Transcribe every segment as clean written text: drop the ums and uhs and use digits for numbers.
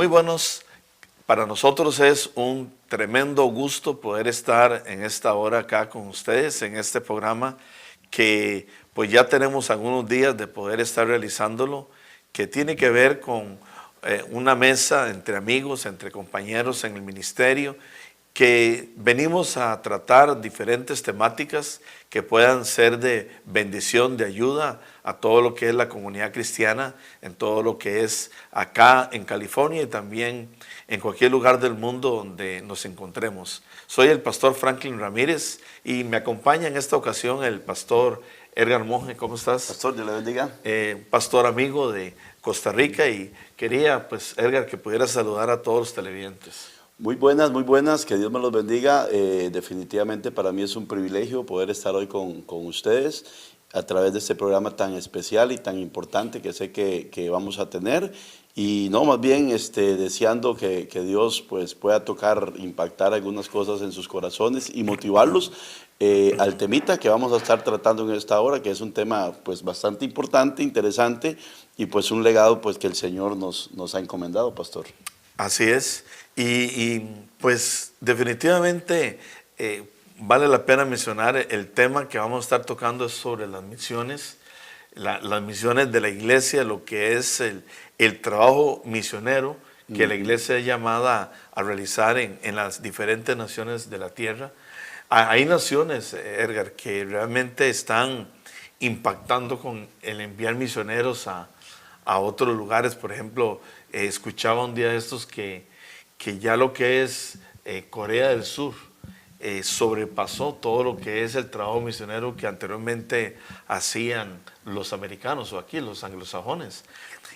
Muy buenos. Para nosotros es un tremendo gusto poder estar en esta hora acá con ustedes, en este programa que pues ya tenemos algunos días de poder estar realizándolo, que tiene que ver con una mesa entre amigos, entre compañeros en el ministerio, que venimos a tratar diferentes temáticas que puedan ser de bendición, de ayuda a todo lo que es la comunidad cristiana, en todo lo que es acá en California y también en cualquier lugar del mundo donde nos encontremos. Soy el pastor Franklin Ramírez y me acompaña en esta ocasión el pastor Edgar Monge. ¿Cómo estás? Pastor, Dios le bendiga. Pastor amigo de Costa Rica, y quería, pues, Edgar, que pudieras saludar a todos los televidentes. Muy buenas, que Dios me los bendiga. Definitivamente para mí es un privilegio poder estar hoy con ustedes a través de este programa tan especial y tan importante que sé que vamos a tener. Y no, más bien deseando que Dios pues, pueda tocar, impactar algunas cosas en sus corazones y motivarlos al temita que vamos a estar tratando en esta hora, que es un tema pues, bastante importante, interesante y pues un legado pues, que el Señor nos ha encomendado, pastor. Así es, y pues definitivamente vale la pena mencionar el tema que vamos a estar tocando es sobre las misiones, las misiones de la iglesia, lo que es el trabajo misionero que la iglesia es llamada a realizar en las diferentes naciones de la tierra. Hay naciones, Edgar, que realmente están impactando con el enviar misioneros a otros lugares. Por ejemplo, escuchaba un día de estos que ya lo que es Corea del Sur sobrepasó todo lo que es el trabajo misionero que anteriormente hacían los americanos o aquí los anglosajones.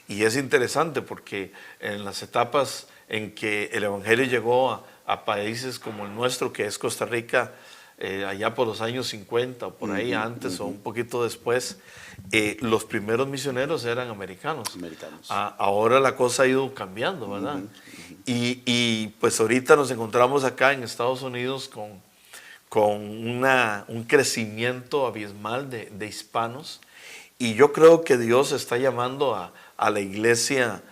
Y es interesante porque en las etapas en que el evangelio llegó a países como el nuestro, que es Costa Rica, allá por los años 50 o por ahí antes o un poquito después, los primeros misioneros eran americanos. Ahora la cosa ha ido cambiando, ¿verdad? Y pues ahorita nos encontramos acá en Estados Unidos con un crecimiento abismal de hispanos, y yo creo que Dios está llamando a la iglesia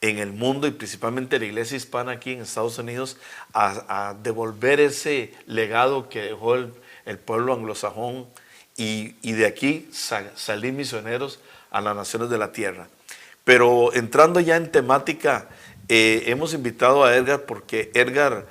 en el mundo y principalmente la iglesia hispana aquí en Estados Unidos a devolver ese legado que dejó el pueblo anglosajón y de aquí salir misioneros a las naciones de la tierra. Pero entrando ya en temática, hemos invitado a Edgar porque Edgar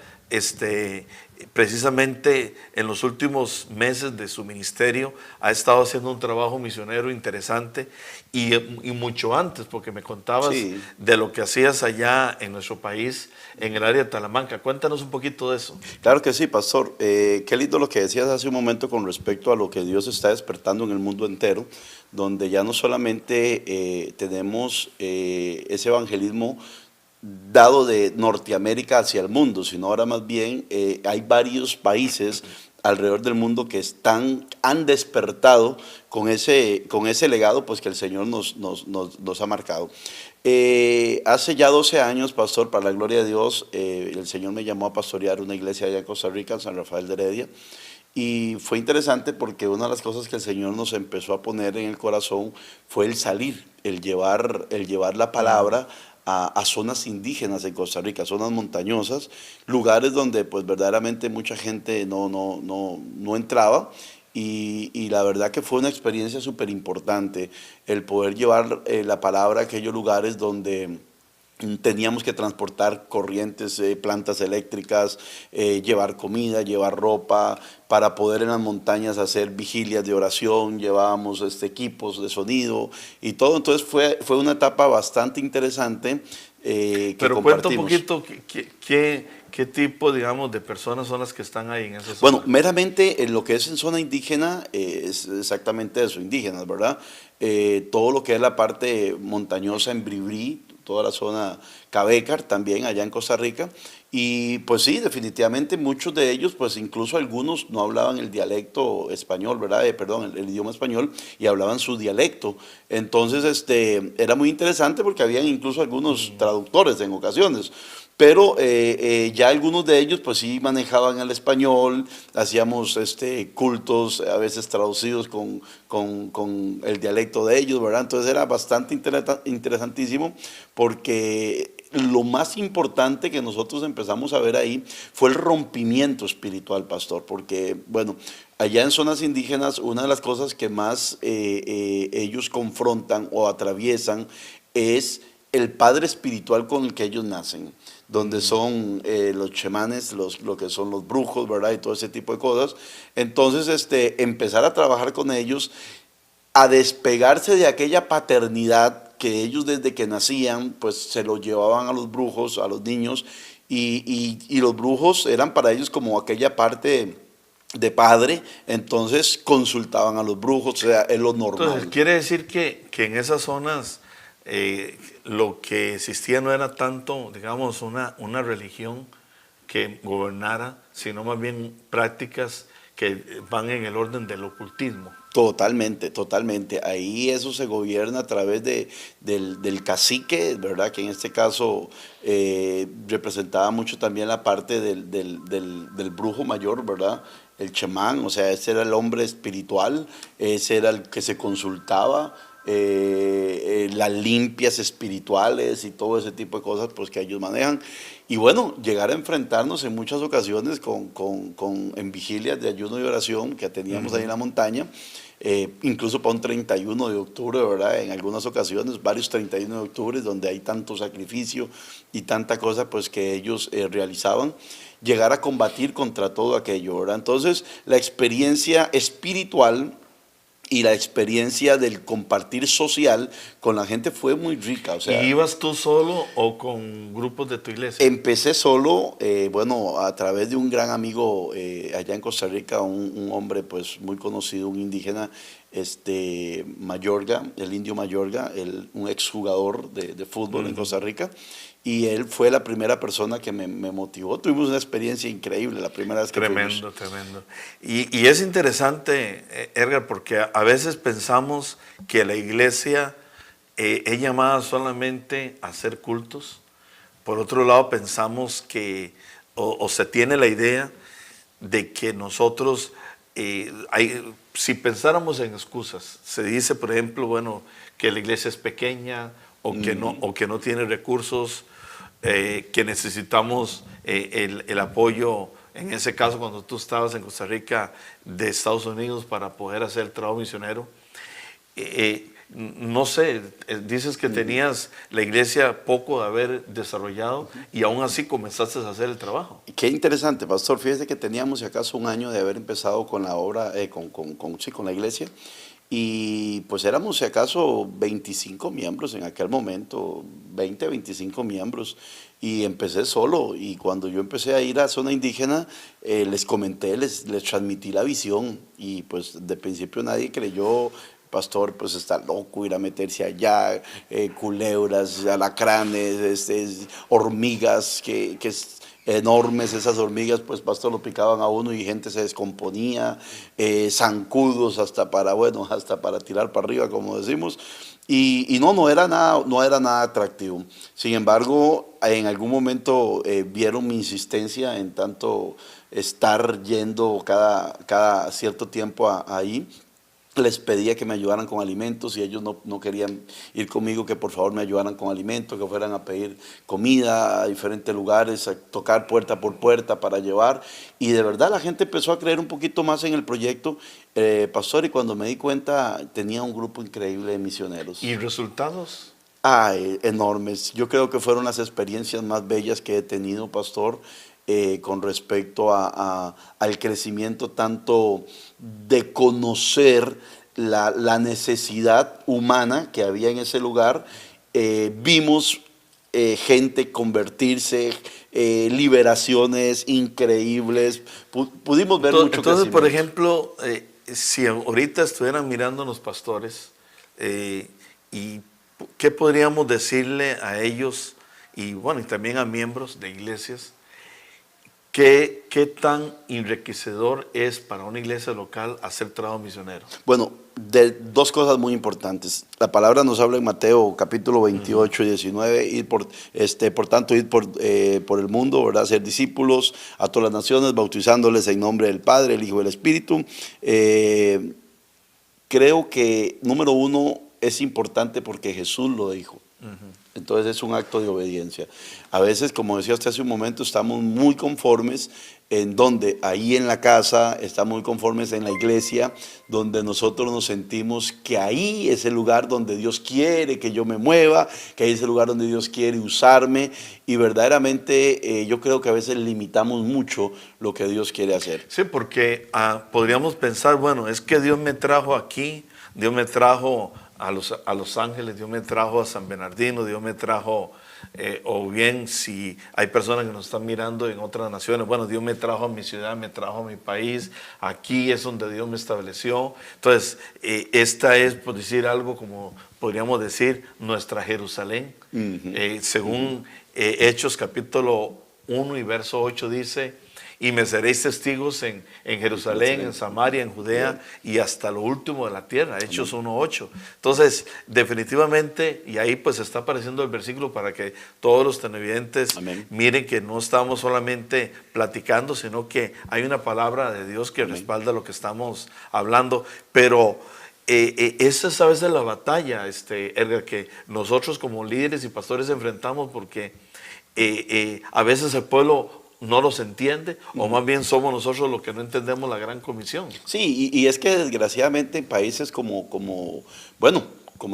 precisamente en los últimos meses de su ministerio ha estado haciendo un trabajo misionero interesante y mucho antes, porque me contabas de lo que hacías allá en nuestro país, en el área de Talamanca. Cuéntanos un poquito de eso. Claro que sí, pastor. Qué lindo lo que decías hace un momento con respecto a lo que Dios está despertando en el mundo entero, donde ya no solamente tenemos ese evangelismo dado de Norteamérica hacia el mundo, sino ahora más bien hay varios países alrededor del mundo que han despertado con ese legado pues, que el Señor nos ha marcado. Hace ya 12 años, pastor, para la gloria de Dios, el Señor me llamó a pastorear una iglesia allá en Costa Rica, en San Rafael de Heredia, y fue interesante porque una de las cosas que el Señor nos empezó a poner en el corazón fue el salir, el llevar la palabra a zonas indígenas en Costa Rica, zonas montañosas, lugares donde pues verdaderamente mucha gente no entraba, y la verdad que fue una experiencia súper importante el poder llevar la palabra a aquellos lugares donde teníamos que transportar corrientes, plantas eléctricas, llevar comida, llevar ropa, para poder en las montañas hacer vigilias de oración, llevábamos equipos de sonido y todo. Entonces fue una etapa bastante interesante que Pero compartimos. Cuenta un poquito qué tipo, digamos, de personas son las que están ahí en esa zona. Bueno, meramente en lo que es en zona indígena es exactamente eso, indígenas, ¿verdad? Todo lo que es la parte montañosa en Bribri, toda la zona Cavécar, también allá en Costa Rica. Y pues sí, definitivamente muchos de ellos, pues incluso algunos no hablaban el dialecto español, ¿verdad? Perdón, el idioma español, y hablaban su dialecto. Entonces, era muy interesante porque habían incluso algunos traductores en ocasiones. Pero ya algunos de ellos pues sí manejaban el español, hacíamos cultos a veces traducidos con el dialecto de ellos, ¿verdad? Entonces era bastante interesantísimo porque lo más importante que nosotros empezamos a ver ahí fue el rompimiento espiritual, pastor, porque, bueno, allá en zonas indígenas una de las cosas que más ellos confrontan o atraviesan es el padre espiritual con el que ellos nacen, donde son los chamanes, lo que son los brujos, ¿verdad? Y todo ese tipo de cosas. Entonces, empezar a trabajar con ellos, a despegarse de aquella paternidad que ellos desde que nacían, pues se lo llevaban a los brujos, a los niños, y los brujos eran para ellos como aquella parte de padre, entonces consultaban a los brujos, o sea, es lo Entonces, normal. quiere decir que en esas zonas lo que existía no era tanto, digamos, una religión que gobernara, sino más bien prácticas que van en el orden del ocultismo. Totalmente, totalmente. Ahí eso se gobierna a través del cacique, ¿verdad? Que en este caso representaba mucho también la parte del brujo mayor, ¿verdad? El chamán, o sea, ese era el hombre espiritual, ese era el que se consultaba, las limpias espirituales y todo ese tipo de cosas pues que ellos manejan. Y bueno, llegar a enfrentarnos en muchas ocasiones en vigilias de ayuno y oración que teníamos ahí en la montaña, incluso para un 31 de octubre, ¿verdad? En algunas ocasiones, varios 31 de octubre, donde hay tanto sacrificio y tanta cosa pues que ellos realizaban, llegar a combatir contra todo aquello, ¿verdad? Entonces, la experiencia espiritual y la experiencia del compartir social con la gente fue muy rica, o ¿Y sea, ibas tú solo o con grupos de tu iglesia? empecé solo, bueno, a través de un gran amigo allá en Costa Rica, un hombre pues muy conocido, un indígena, Mayorga, el indio Mayorga, un exjugador de fútbol en Costa Rica, y él fue la primera persona que me motivó. Tuvimos una experiencia increíble la primera vez que fuimos. Tremendo, tremendo. Y es interesante, Edgar, porque a veces pensamos que la iglesia es llamada solamente a hacer cultos. Por otro lado, pensamos que, o se tiene la idea de que nosotros, si pensáramos en excusas, se dice, por ejemplo, bueno, que la iglesia es pequeña o que no tiene recursos, que necesitamos el apoyo, en ese caso cuando tú estabas en Costa Rica, de Estados Unidos para poder hacer el trabajo misionero. No sé, dices que tenías la iglesia poco de haber desarrollado y aún así comenzaste a hacer el trabajo. Qué interesante, pastor. Fíjese que teníamos si acaso un año de haber empezado con la obra, sí, con la iglesia. Y pues éramos si acaso 25 miembros en aquel momento, 20, 25 miembros. Y empecé solo. Y cuando yo empecé a ir a zona indígena, les comenté, les transmití la visión. Y pues de principio nadie creyó. Pastor, pues está loco ir a meterse allá, culebras, alacranes, hormigas, enormes esas hormigas, pues pastor, lo picaban a uno y gente se descomponía, zancudos bueno, hasta para tirar para arriba, como decimos. Y no era nada atractivo. Sin embargo, en algún momento vieron mi insistencia en tanto estar yendo cada cierto tiempo ahí. Les pedía que me ayudaran con alimentos y ellos no querían ir conmigo, que por favor me ayudaran con alimentos, que fueran a pedir comida a diferentes lugares, a tocar puerta por puerta para llevar. Y de verdad la gente empezó a creer un poquito más en el proyecto, pastor, y cuando me di cuenta tenía un grupo increíble de misioneros. ¿Y resultados? Enormes. Yo creo que fueron las experiencias más bellas que he tenido, pastor, con respecto al crecimiento tanto de conocer la necesidad humana que había en ese lugar. Vimos gente convertirse, liberaciones increíbles, pudimos ver mucho Entonces, por crecimiento. ejemplo, si ahorita estuvieran mirando los pastores, ¿y qué podríamos decirle a ellos y bueno, y también a miembros de iglesias. ¿Qué tan enriquecedor es para una iglesia local hacer trabajo misionero? Bueno, de dos cosas muy importantes. La palabra nos habla en Mateo capítulo 28 y 19, ir por tanto, ir por el mundo, ¿verdad? Ser discípulos a todas las naciones, bautizándoles en nombre del Padre, el Hijo y el Espíritu. Creo que, número uno, es importante porque Jesús lo dijo. Entonces es un acto de obediencia. A veces, como decía usted hace un momento, estamos muy conformes en donde, ahí en la casa, estamos muy conformes en la iglesia, donde nosotros nos sentimos que ahí es el lugar donde Dios quiere que yo me mueva, que ahí es el lugar donde Dios quiere usarme, y verdaderamente yo creo que a veces limitamos mucho lo que Dios quiere hacer. Sí, porque podríamos pensar, bueno, es que Dios me trajo aquí, Dios me trajo a Los Ángeles, Dios me trajo a San Bernardino, Dios me trajo, o bien si hay personas que nos están mirando en otras naciones, bueno, Dios me trajo a mi ciudad, me trajo a mi país, aquí es donde Dios me estableció. Entonces, esta es, por decir algo, como podríamos decir, nuestra Jerusalén. Según Hechos capítulo 1 y verso 8 dice: y me seréis testigos en Jerusalén, en Samaria, en Judea y hasta lo último de la tierra. Hechos 1:8. Entonces, definitivamente, y ahí pues está apareciendo el versículo para que todos los televidentes miren que no estamos solamente platicando, sino que hay una palabra de Dios que respalda lo que estamos hablando. Pero esa es a veces la batalla, Edgar, que nosotros como líderes y pastores enfrentamos, porque a veces el pueblo no los entiende, o más bien somos nosotros los que no entendemos la gran comisión. Sí, y es que desgraciadamente en países como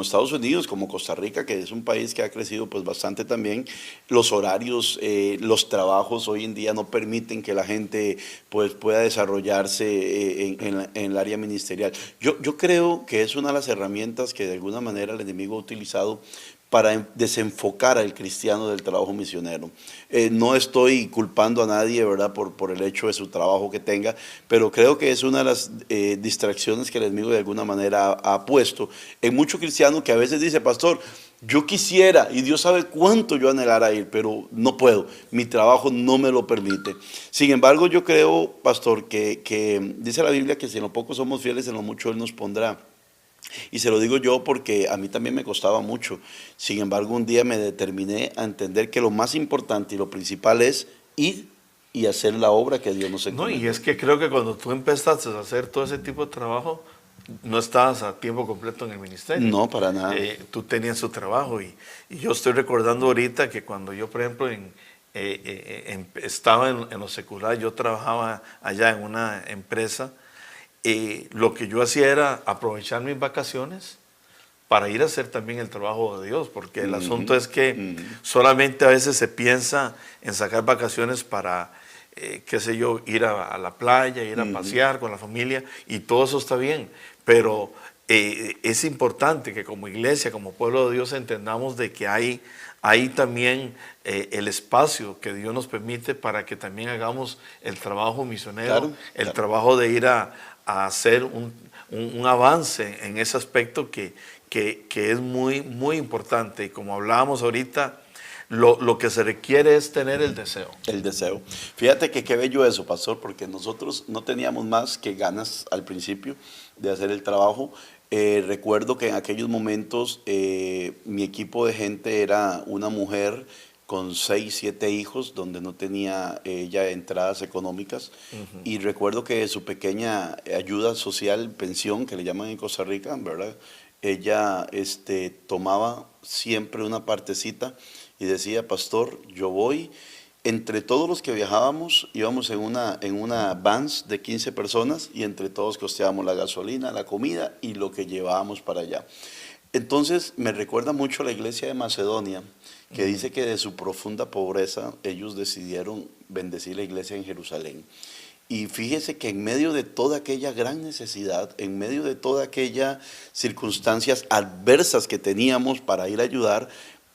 Estados Unidos, como Costa Rica, que es un país que ha crecido pues bastante también, los horarios, los trabajos hoy en día no permiten que la gente pues pueda desarrollarse en el área ministerial. Yo creo que es una de las herramientas que de alguna manera el enemigo ha utilizado para desenfocar al cristiano del trabajo misionero. No estoy culpando a nadie, ¿verdad?, por el hecho de su trabajo que tenga, pero creo que es una de las distracciones que el enemigo de alguna manera ha puesto en muchos cristianos, que a veces dice: pastor, yo quisiera, y Dios sabe cuánto yo anhelara ir, pero no puedo, mi trabajo no me lo permite. Sin embargo, yo creo, pastor, que dice la Biblia que si en lo poco somos fieles, en lo mucho Él nos pondrá. Y se lo digo yo porque a mí también me costaba mucho. Sin embargo, un día me determiné a entender que lo más importante y lo principal es ir y hacer la obra que Dios nos encomendó. No, y es que creo que cuando tú empezaste a hacer todo ese tipo de trabajo, no estabas a tiempo completo en el ministerio. No, para nada. Tú tenías su trabajo, y yo estoy recordando ahorita que cuando yo, por ejemplo, estaba en lo secular, yo trabajaba allá en una empresa. Lo que yo hacía era aprovechar mis vacaciones para ir a hacer también el trabajo de Dios, porque el asunto es que solamente a veces se piensa en sacar vacaciones para, qué sé yo, ir a la playa, ir a pasear con la familia, y todo eso está bien, pero es importante que como iglesia, como pueblo de Dios, entendamos de que hay también el espacio que Dios nos permite para que también hagamos el trabajo misionero, el trabajo de ir a hacer un avance en ese aspecto que es muy, muy importante. Y como hablábamos ahorita, lo que se requiere es tener el deseo. El deseo. Fíjate que qué bello eso, pastor, porque nosotros no teníamos más que ganas al principio de hacer el trabajo. Recuerdo que en aquellos momentos mi equipo de gente era una mujer con 6, 7 hijos, donde no tenía ella entradas económicas. Y recuerdo que su pequeña ayuda social, pensión, que le llaman en Costa Rica, ¿verdad?, ella tomaba siempre una partecita y decía: pastor, yo voy. Entre todos los que viajábamos, íbamos en una vans de 15 personas, y entre todos costeábamos la gasolina, la comida y lo que llevábamos para allá. Entonces me recuerda mucho a la iglesia de Macedonia, que dice que de su profunda pobreza ellos decidieron bendecir la iglesia en Jerusalén. Y fíjese que en medio de toda aquella gran necesidad, en medio de todas aquellas circunstancias adversas que teníamos para ir a ayudar,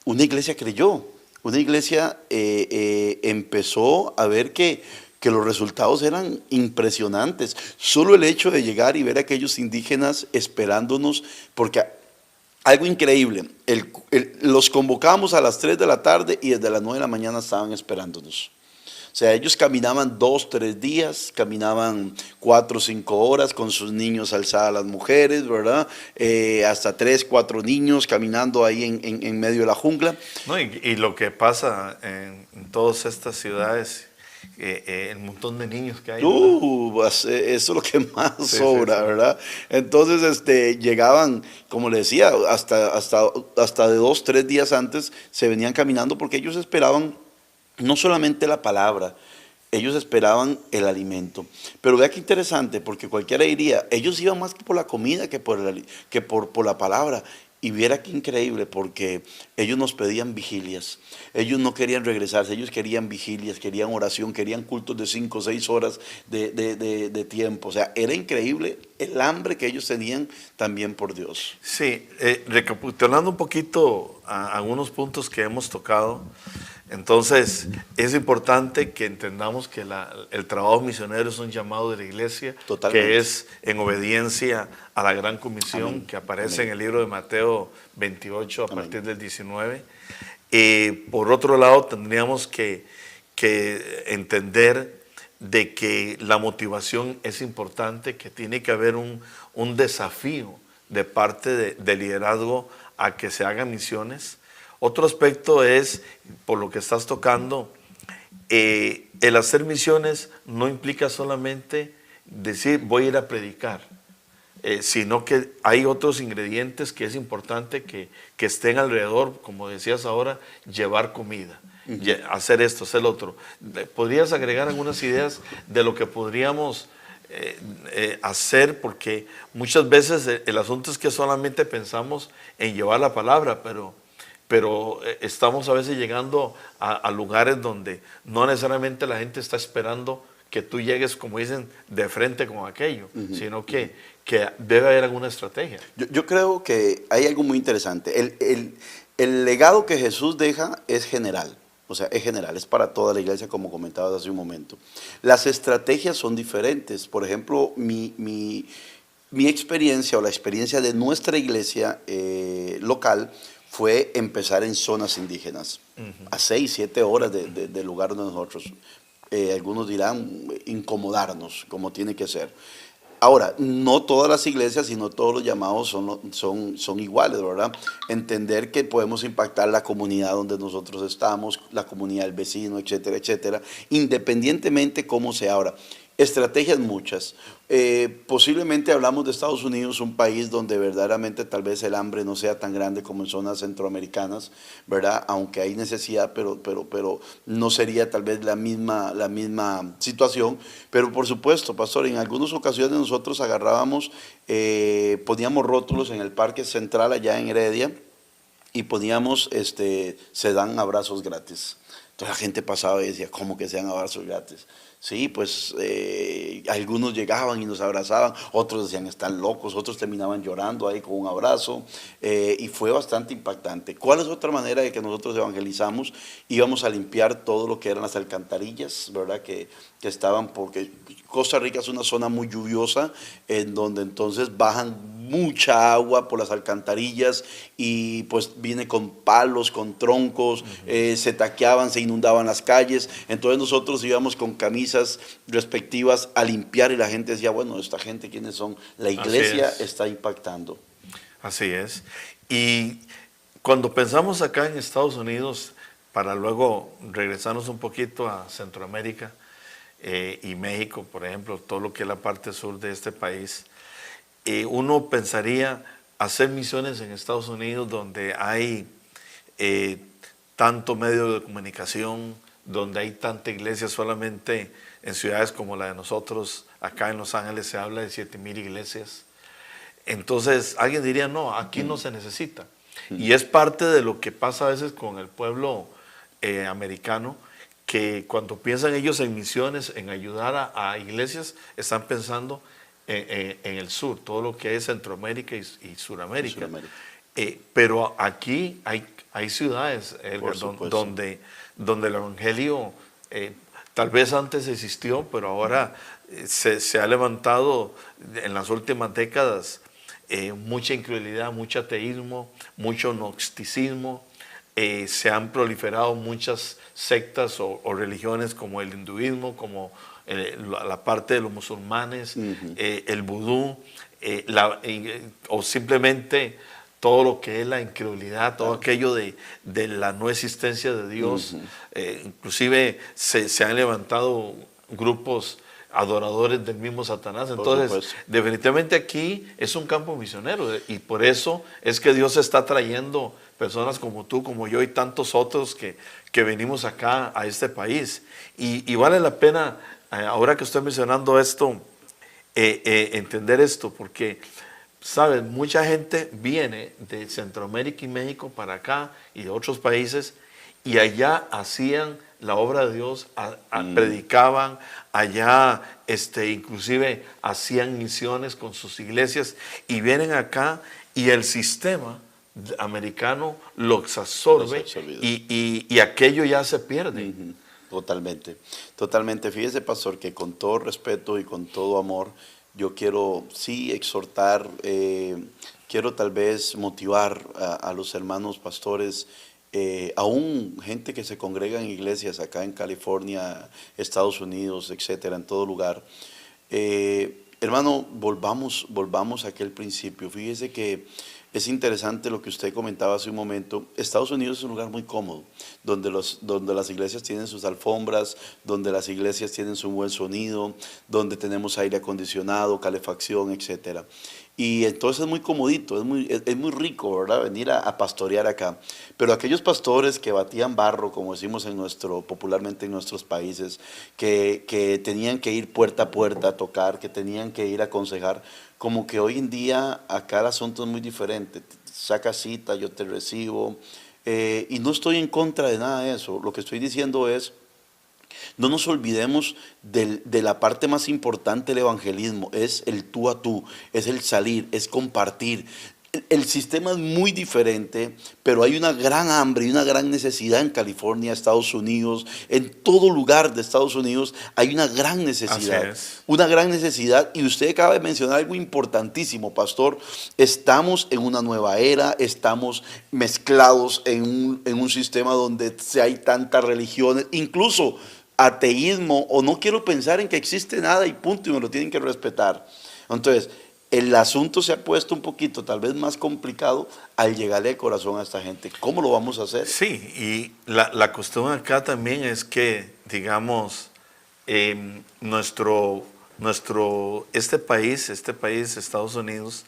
una iglesia creyó. Una iglesia empezó a ver que los resultados eran impresionantes. Solo el hecho de llegar y ver a aquellos indígenas esperándonos, porque Algo increíble, los convocamos a las 3 de la tarde y desde las 9 de la mañana estaban esperándonos. O sea, ellos caminaban 2, 3 días, caminaban 4, 5 horas con sus niños alzadas las mujeres, ¿verdad? Hasta 3, 4 niños caminando ahí en medio de la jungla. No, y lo que pasa en todas estas ciudades, el montón de niños que hay, ¿verdad? Eso es lo que más Sí, sobra, sí, sí. ¿verdad? Entonces, llegaban, como le decía, hasta de 2, 3 días antes se venían caminando porque ellos esperaban no solamente la palabra, ellos esperaban el alimento. Pero vea qué interesante, porque cualquiera diría, ellos iban más que por la comida que por la palabra. Y viera qué increíble, porque ellos nos pedían vigilias. Ellos no querían regresarse, ellos querían vigilias, querían oración, querían cultos de 5 o 6 horas de tiempo. O sea, era increíble el hambre que ellos tenían también por Dios. Sí, recapitulando un poquito a algunos puntos que hemos tocado, entonces es importante que entendamos que el trabajo misionero es un llamado de la iglesia, Totalmente. que es en obediencia a la gran comisión Amén. que aparece Amén. en el libro de Mateo 28 a Amén. partir del 19. Por otro lado, tendríamos que entender de que la motivación es importante, que tiene que haber un desafío de parte del liderazgo a que se hagan misiones. Otro aspecto es, por lo que estás tocando, el hacer misiones no implica solamente decir voy a ir a predicar, sino que hay otros ingredientes que es importante que estén alrededor, como decías ahora, llevar comida, hacer esto, hacer lo otro. ¿Podrías agregar algunas ideas de lo que podríamos hacer? Porque muchas veces el asunto es que solamente pensamos en llevar la palabra, pero estamos a veces llegando a lugares donde no necesariamente la gente está esperando que tú llegues, como dicen, de frente con aquello, sino que debe haber alguna estrategia. Yo creo que hay algo muy interesante. El legado que Jesús deja es general. O sea, es general, es para toda la iglesia, como comentabas hace un momento. Las estrategias son diferentes. Por ejemplo, mi experiencia o la experiencia de nuestra iglesia local fue empezar en zonas indígenas, a 6, 7 horas del lugar donde nosotros, algunos dirán, incomodarnos, como tiene que ser. Ahora, no todas las iglesias y no todos los llamados son iguales, ¿verdad? Entender que podemos impactar la comunidad donde nosotros estamos, la comunidad del vecino, etcétera, etcétera, independientemente cómo sea. Ahora, estrategias muchas. Posiblemente hablamos de Estados Unidos, un país donde verdaderamente tal vez el hambre no sea tan grande como en zonas centroamericanas, ¿verdad? Aunque hay necesidad, pero no sería tal vez la misma situación. Pero por supuesto, pastor, en algunas ocasiones nosotros agarrábamos, poníamos rótulos en el Parque Central allá en Heredia y poníamos, se dan abrazos gratis. Entonces la gente pasaba y decía, ¿cómo que se dan abrazos gratis? Sí, pues algunos llegaban y nos abrazaban, otros decían están locos, otros terminaban llorando ahí con un abrazo, y fue bastante impactante. ¿Cuál es otra manera de que nosotros evangelizamos? Íbamos a limpiar todo lo que eran las alcantarillas, ¿verdad? Que estaban, porque Costa Rica es una zona muy lluviosa, en donde entonces bajan mucha agua por las alcantarillas y pues viene con palos, con troncos, se taqueaban, se inundaban las calles. Entonces nosotros íbamos con camisas respectivas a limpiar y la gente decía, bueno, esta gente, ¿quiénes son? La iglesia está impactando. Así es. Y cuando pensamos acá en Estados Unidos, para luego regresarnos un poquito a Centroamérica y México, por ejemplo, todo lo que es la parte sur de este país, uno pensaría hacer misiones en Estados Unidos donde hay tanto medio de comunicación, donde hay tanta iglesia. Solamente en ciudades como la de nosotros, acá en Los Ángeles se habla de 7,000 iglesias. Entonces alguien diría, no, aquí no se necesita. Y es parte de lo que pasa a veces con el pueblo americano, que cuando piensan ellos en misiones, en ayudar a iglesias, están pensando en el sur, todo lo que es Centroamérica y Suramérica. Pero aquí hay ciudades, Edgar, donde el evangelio tal vez antes existió, pero ahora se ha levantado en las últimas décadas mucha incredulidad, mucho ateísmo, mucho gnosticismo. Se han proliferado muchas sectas o religiones como el hinduismo, como la parte de los musulmanes, el vudú, o simplemente todo lo que es la incredulidad, todo aquello de la no existencia de Dios. Inclusive se han levantado grupos adoradores del mismo Satanás. Entonces, definitivamente aquí es un campo misionero, y por eso es que Dios está trayendo personas como tú, como yo y tantos otros que venimos acá a este país. Y vale la pena, ahora que estoy mencionando esto, entender esto, porque, ¿sabes? Mucha gente viene de Centroamérica y México para acá y de otros países, y allá hacían la obra de Dios, predicaban, allá inclusive hacían misiones con sus iglesias, y vienen acá y el sistema americano los absorbe, y aquello ya se pierde. Totalmente, totalmente. Fíjese, pastor, que con todo respeto y con todo amor, yo quiero sí exhortar, quiero tal vez motivar a los hermanos pastores, aún gente que se congrega en iglesias acá en California, Estados Unidos, etcétera, en todo lugar. Hermano, volvamos a aquel principio. Fíjese que es interesante lo que usted comentaba hace un momento. Estados Unidos es un lugar muy cómodo, donde las iglesias tienen sus alfombras, donde las iglesias tienen su buen sonido, donde tenemos aire acondicionado, calefacción, etcétera. Y entonces es muy comodito, es muy rico, ¿verdad? Venir a pastorear acá. Pero aquellos pastores que batían barro, como decimos popularmente en nuestros países, que tenían que ir puerta a puerta a tocar, que tenían que ir a aconsejar, como que hoy en día acá el asunto es muy diferente. Saca cita, yo te recibo. Y no estoy en contra de nada de eso. Lo que estoy diciendo es, no nos olvidemos de la parte más importante del evangelismo, es el tú a tú, es el salir, es compartir. El sistema es muy diferente, pero hay una gran hambre y una gran necesidad en California, Estados Unidos, en todo lugar de Estados Unidos hay una gran necesidad. Así es. Una gran necesidad, y usted acaba de mencionar algo importantísimo, pastor. Estamos en una nueva era, estamos mezclados en un sistema donde hay tantas religiones, incluso ateísmo, o no quiero pensar en que existe nada y punto, y me lo tienen que respetar. Entonces, el asunto se ha puesto un poquito, tal vez más complicado, al llegarle al corazón a esta gente. ¿Cómo lo vamos a hacer? Sí, y la cuestión acá también es que, digamos, este país, Estados Unidos,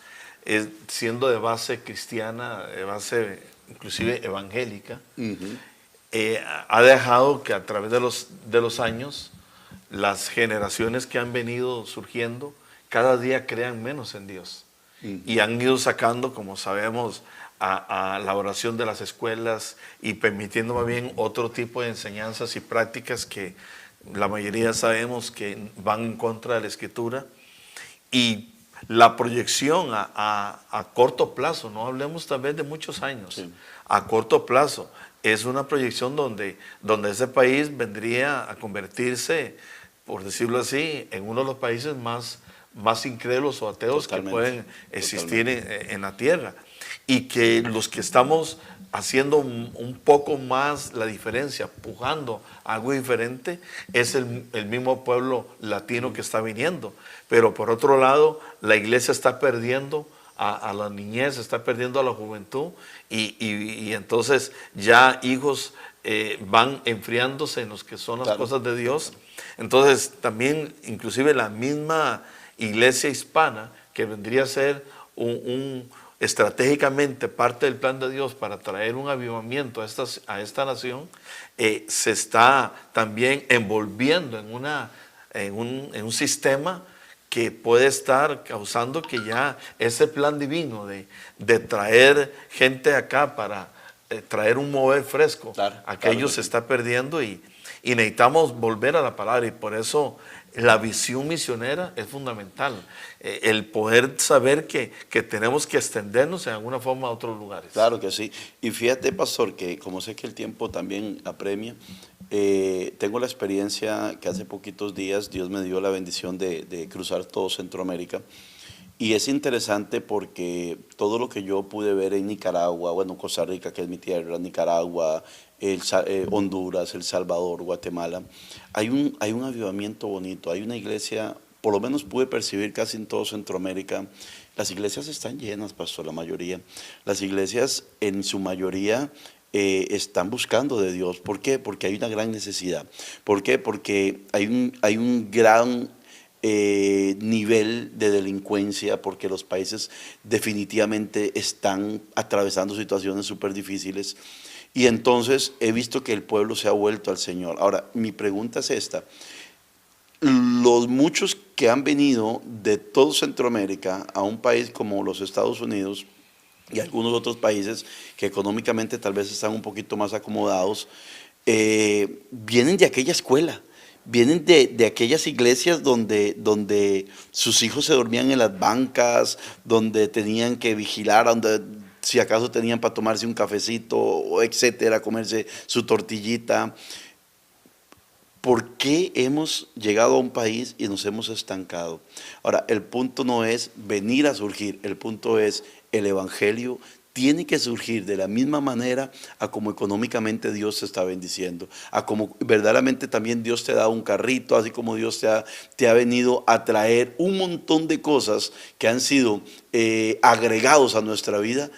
siendo de base cristiana, de base inclusive evangélica, ha dejado que a través de los años, las generaciones que han venido surgiendo, cada día crean menos en Dios. Y han ido sacando, como sabemos, a la oración de las escuelas, y permitiendo más bien otro tipo de enseñanzas y prácticas que la mayoría sabemos que van en contra de la Escritura. Y la proyección a corto plazo, no hablemos tal vez de muchos años, sí, a corto plazo, es una proyección donde ese país vendría a convertirse, por decirlo así, en uno de los países más incrédulos o ateos que pueden existir en la tierra. Y que los que estamos haciendo un poco más la diferencia, pujando algo diferente, es el mismo pueblo latino que está viniendo. Pero por otro lado, la iglesia está perdiendo a la niñez, está perdiendo a la juventud, y entonces ya hijos van enfriándose en los que son las cosas de Dios. Entonces también, inclusive la misma iglesia hispana, que vendría a ser estratégicamente parte del plan de Dios para traer un avivamiento a esta nación, se está también envolviendo en un sistema que puede estar causando que ya ese plan divino de traer gente acá para traer un mover fresco, aquello se está perdiendo, y necesitamos volver a la palabra. Y por eso la visión misionera es fundamental, el poder saber que tenemos que extendernos en alguna forma a otros lugares. Claro que sí. Y fíjate, pastor, que como sé que el tiempo también apremia, tengo la experiencia que hace poquitos días Dios me dio la bendición de cruzar todo Centroamérica. Y es interesante porque todo lo que yo pude ver en Nicaragua, bueno, Costa Rica, que es mi tierra, Nicaragua, Honduras, El Salvador, Guatemala, hay un avivamiento bonito, hay una iglesia, por lo menos pude percibir casi en todo Centroamérica, las iglesias están llenas, pastor, la mayoría. Las iglesias en su mayoría están buscando de Dios. ¿Por qué? Porque hay una gran necesidad. ¿Por qué? Porque hay un gran nivel de delincuencia, porque los países definitivamente están atravesando situaciones súper difíciles. Y entonces he visto que el pueblo se ha vuelto al Señor. Ahora, mi pregunta es esta. Los muchos que han venido de todo Centroamérica a un país como los Estados Unidos y algunos otros países que económicamente tal vez están un poquito más acomodados, vienen de aquella escuela, vienen de aquellas iglesias donde sus hijos se dormían en las bancas, donde tenían que vigilar, donde si acaso tenían para tomarse un cafecito, etcétera, comerse su tortillita. ¿Por qué hemos llegado a un país y nos hemos estancado? Ahora, el punto no es venir a surgir, el punto es el Evangelio tiene que surgir de la misma manera a como económicamente Dios te está bendiciendo, a como verdaderamente también Dios te ha dado un carrito, así como Dios te ha venido a traer un montón de cosas que han sido agregados a nuestra vida.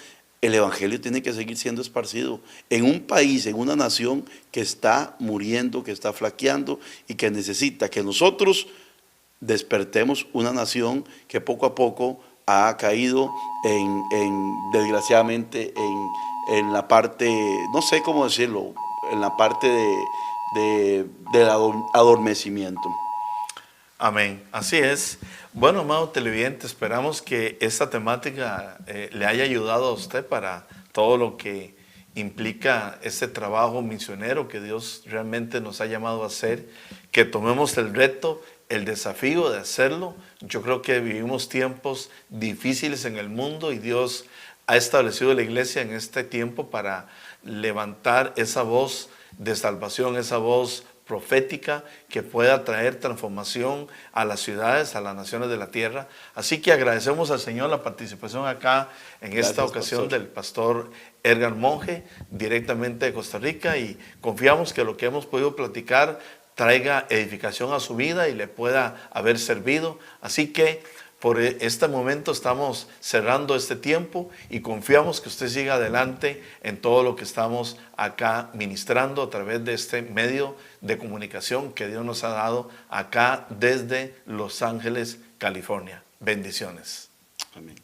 El Evangelio tiene que seguir siendo esparcido en un país, en una nación que está muriendo, que está flaqueando y que necesita que nosotros despertemos una nación que poco a poco ha caído desgraciadamente en la parte, no sé cómo decirlo, en la parte del adormecimiento. Amén, así es. Bueno, amado televidente, esperamos que esta temática le haya ayudado a usted para todo lo que implica este trabajo misionero que Dios realmente nos ha llamado a hacer, que tomemos el reto, el desafío de hacerlo. Yo creo que vivimos tiempos difíciles en el mundo y Dios ha establecido la iglesia en este tiempo para levantar esa voz de salvación, esa voz profética que pueda traer transformación a las ciudades, a las naciones de la tierra. Así que agradecemos al Señor la participación acá en esta ocasión del pastor Edgar Monge, directamente de Costa Rica, y confiamos que lo que hemos podido platicar traiga edificación a su vida y le pueda haber servido. Así que por este momento estamos cerrando este tiempo y confiamos que usted siga adelante en todo lo que estamos acá ministrando a través de este medio de comunicación que Dios nos ha dado acá desde Los Ángeles, California. Bendiciones. Amén.